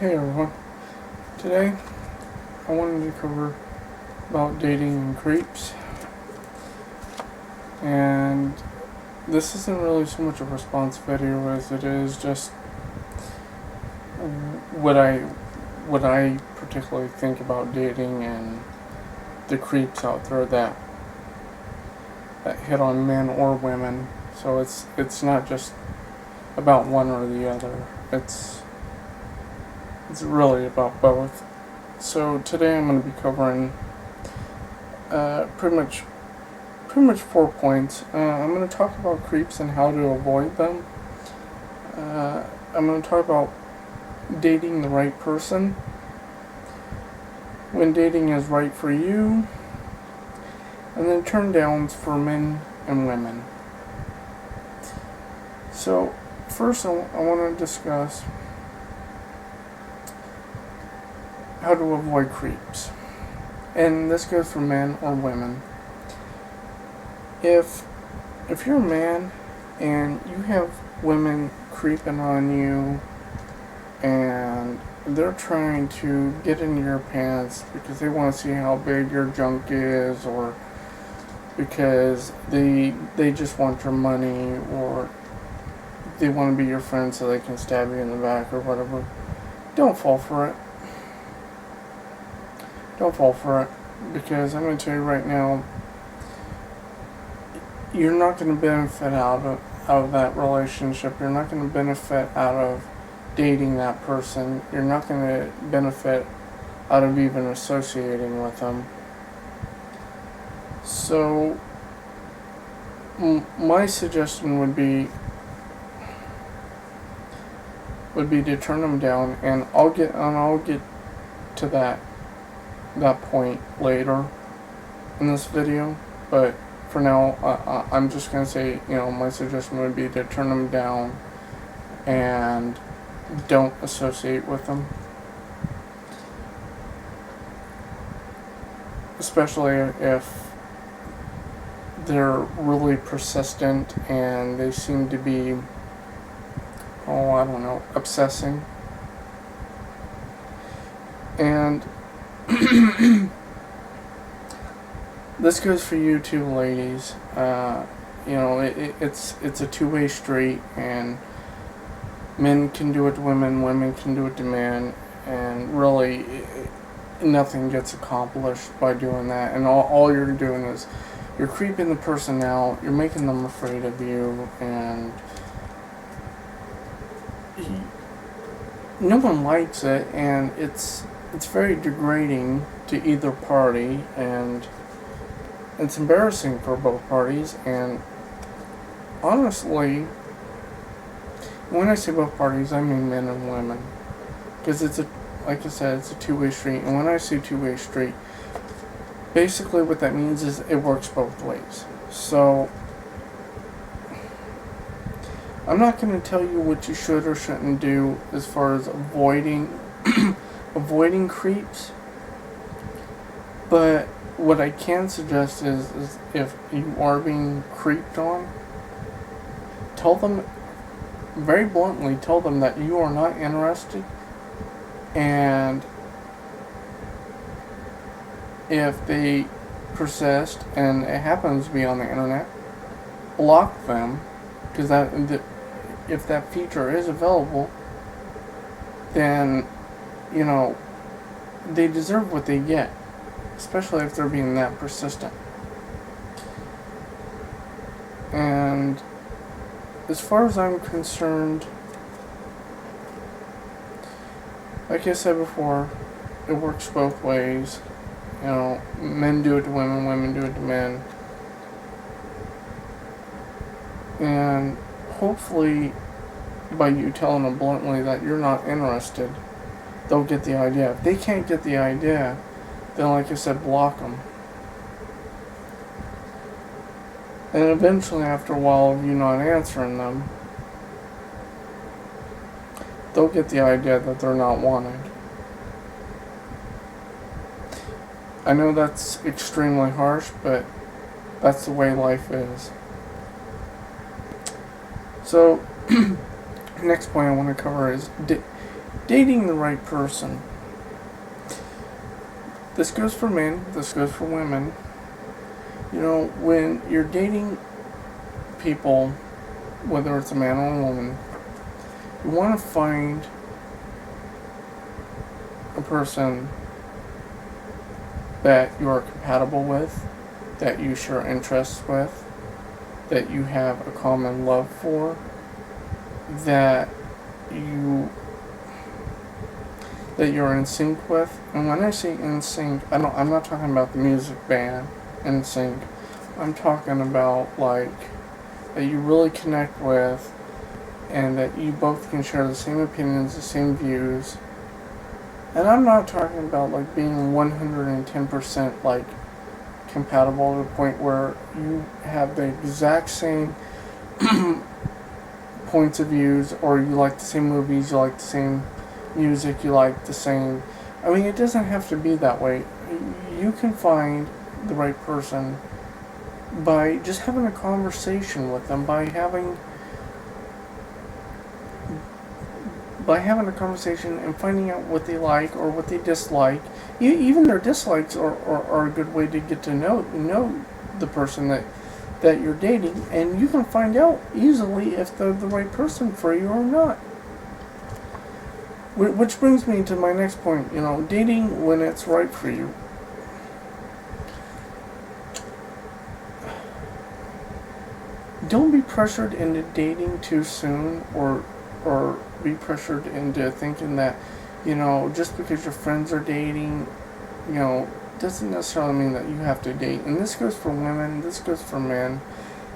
Hey everyone. Today I wanted to cover about dating and creeps, and this isn't really so much a response video as it is just what I particularly think about dating and the creeps out there that hit on men or women. So it's not just about one or the other. It's really about both. So today I'm going to be covering pretty much 4 points. I'm going to talk about creeps and how to avoid them. I'm going to talk about dating the right person, when dating is right for you, and then turn downs for men and women. So first I want to discuss how to avoid creeps. And this goes for men or women. If you're a man and you have women creeping on you and they're trying to get into your pants because they want to see how big your junk is, or because they just want your money, or they want to be your friend so they can stab you in the back or whatever, don't fall for it. Don't fall for it, because I'm going to tell you right now, you're not going to benefit out of that relationship. You're not going to benefit out of dating that person. You're not going to benefit out of even associating with them. So my suggestion would be to turn them down, and I'll get to that point later in this video, but for now I'm just going to say, my suggestion would be to turn them down and don't associate with them, especially if they're really persistent and they seem to be, obsessing. And this goes for you too, ladies. It's a two-way street, and men can do it to women, women can do it to men, and really nothing gets accomplished by doing that. And all you're doing is you're creeping the person out, you're making them afraid of you, and no one likes it, and it's very degrading to either party, and it's embarrassing for both parties. And honestly, when I say both parties, I mean men and women, because like I said, it's a two-way street. And when I say two-way street, basically what that means is it works both ways. So I'm not going to tell you what you should or shouldn't do as far as avoiding creeps, but what I can suggest is if you are being creeped on, tell them very bluntly, tell them that you are not interested, and if they persist, and it happens to be on the internet, block them, because if that feature is available, then they deserve what they get, especially if they're being that persistent. And as far as I'm concerned, like I said before, it works both ways. Men do it to women, women do it to men. And hopefully, by you telling them bluntly that you're not interested, they'll get the idea. If they can't get the idea, then, like I said, block them. And eventually, after a while of you not answering them, they'll get the idea that they're not wanted. I know that's extremely harsh, but that's the way life is. So, next point I want to cover is dating the right person. This goes for men, this goes for women. You know, when you're dating people, whether it's a man or a woman, you want to find a person that you are compatible with, that you share interests with, that you have a common love for, that you that you're in sync with. And when I say in sync, I'm not talking about the music band in sync. I'm talking about like that you really connect with, and that you both can share the same opinions, the same views. And I'm not talking about like being 110% like compatible to the point where you have the exact same points of views, or you like the same movies, you like the same music, you like the same. I mean, it doesn't have to be that way. You can find the right person by just having a conversation with them, by having a conversation and finding out what they like or what they dislike. Even their dislikes are a good way to get to know the person that you're dating, and you can find out easily if they're the right person for you or not. Which brings me to my next point, dating when it's right for you. Don't be pressured into dating too soon, or be pressured into thinking that, just because your friends are dating, doesn't necessarily mean that you have to date. And this goes for women, this goes for men.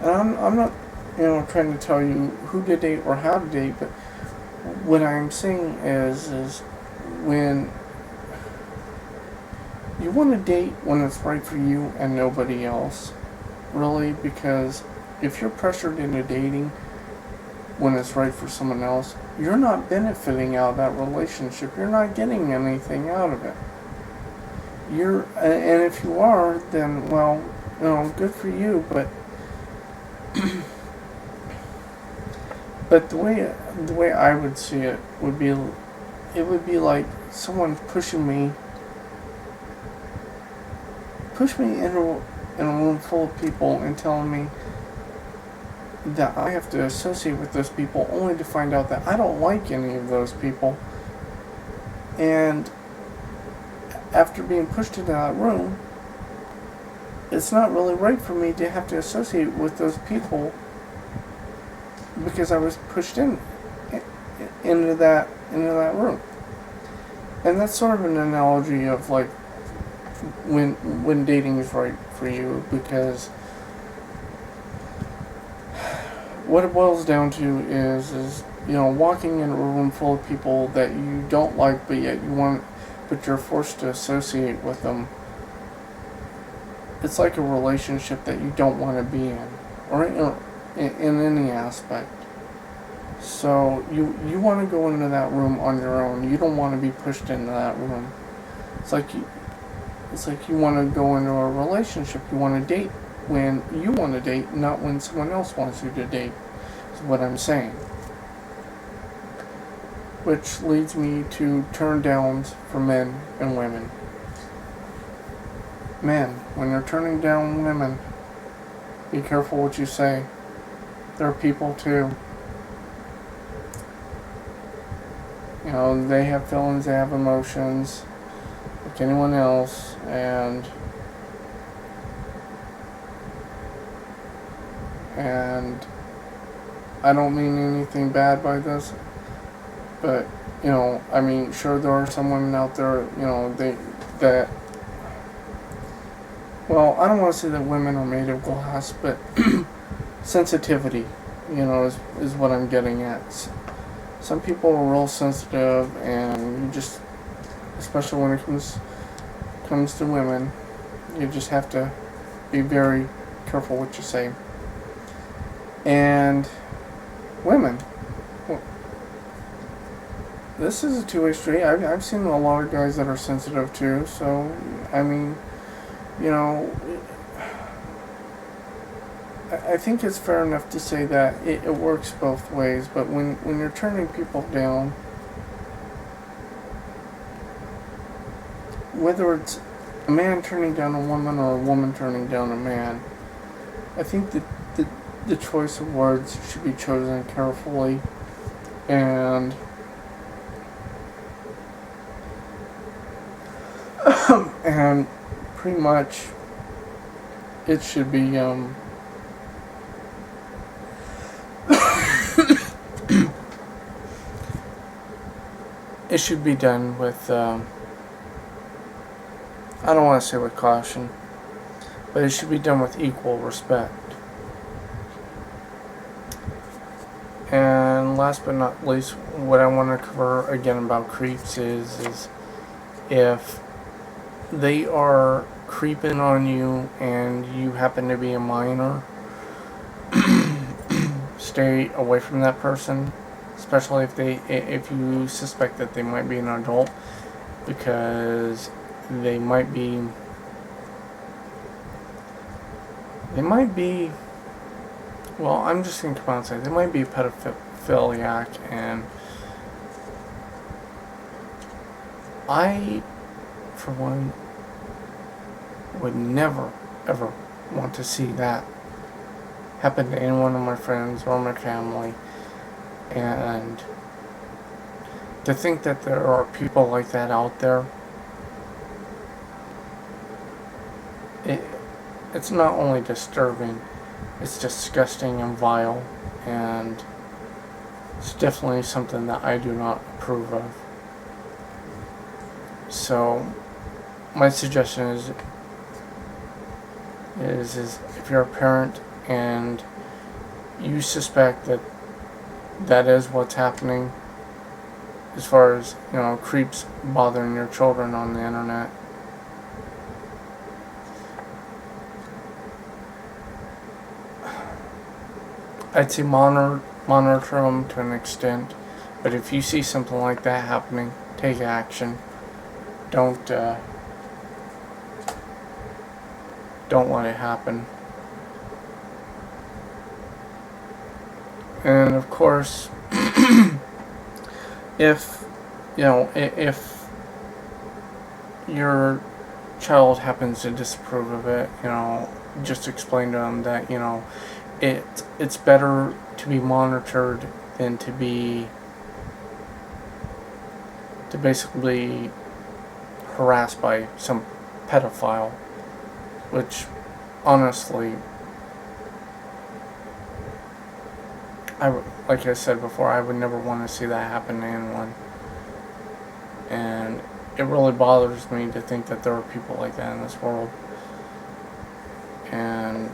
And I'm not, trying to tell you who to date or how to date, but what I'm saying is when you want to date when it's right for you and nobody else, really, because if you're pressured into dating when it's right for someone else, you're not benefiting out of that relationship. You're not getting anything out of it. And if you are, then, well, good for you, but but the way I would see it would be like someone push me in a room full of people and telling me that I have to associate with those people, only to find out that I don't like any of those people. And after being pushed into that room, it's not really right for me to have to associate with those people because I was pushed into that room. And that's sort of an analogy of like when dating is right for you, because what it boils down to is walking in a room full of people that you don't like, but you're forced to associate with them. It's like a relationship that you don't want to be in, or in any aspect. So you want to go into that room on your own. You don't want to be pushed into that room. It's like you want to go into a relationship. You want to date when you want to date, not when someone else wants you to date, is what I'm saying. Which leads me to turn downs for men and women. Men, when you're turning down women, be careful what you say. They're people too. They have feelings, they have emotions, like anyone else, and I don't mean anything bad by this, but sure, there are some women out there, well, I don't want to say that women are made of glass, but sensitivity, is what I'm getting at. Some people are real sensitive, and you just, especially when it comes to women, you just have to be very careful what you say. And women, well, this is a two-way street. I've seen a lot of guys that are sensitive too, so I think it's fair enough to say that it works both ways, but when you're turning people down, whether it's a man turning down a woman or a woman turning down a man, I think that the choice of words should be chosen carefully, and and pretty much it should be it should be done with I don't want to say with caution, but it should be done with equal respect. And last but not least, what I want to cover again about creeps is if they are creeping on you and you happen to be a minor, stay away from that person, especially if you suspect that they might be an adult, because they might be well, I'm just going to come out and say they might be a pedophiliac, and I, for one, would never, ever want to see that happen to any one of my friends or my family. And to think that there are people like that out there, it's not only disturbing, it's disgusting and vile, and it's definitely something that I do not approve of. So my suggestion is if you're a parent and you suspect that is what's happening as far as, creeps bothering your children on the internet, I'd say monitor them to an extent, but if you see something like that happening, take action. Don't let it happen. And of course, if your child happens to disapprove of it, just explain to them that it's better to be monitored than to basically harassed by some pedophile, which honestly, like I said before, I would never want to see that happen to anyone. And it really bothers me to think that there are people like that in this world. And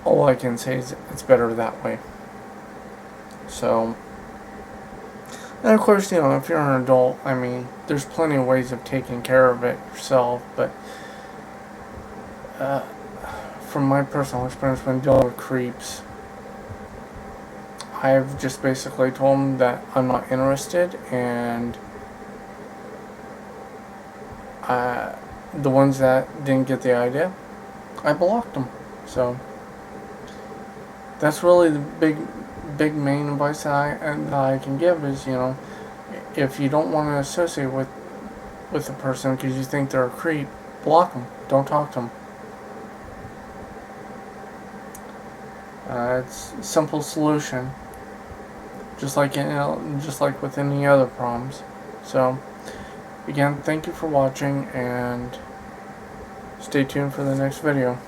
all I can say is it's better that way. So, and of course, if you're an adult, there's plenty of ways of taking care of it yourself, but from my personal experience when dealing with creeps, I've just basically told them that I'm not interested, and the ones that didn't get the idea, I blocked them. So that's really the big main advice that I can give is, if you don't want to associate with a person because you think they're a creep, block them. Don't talk to them. It's a simple solution, just like with any other problems. So again, thank you for watching, and stay tuned for the next video.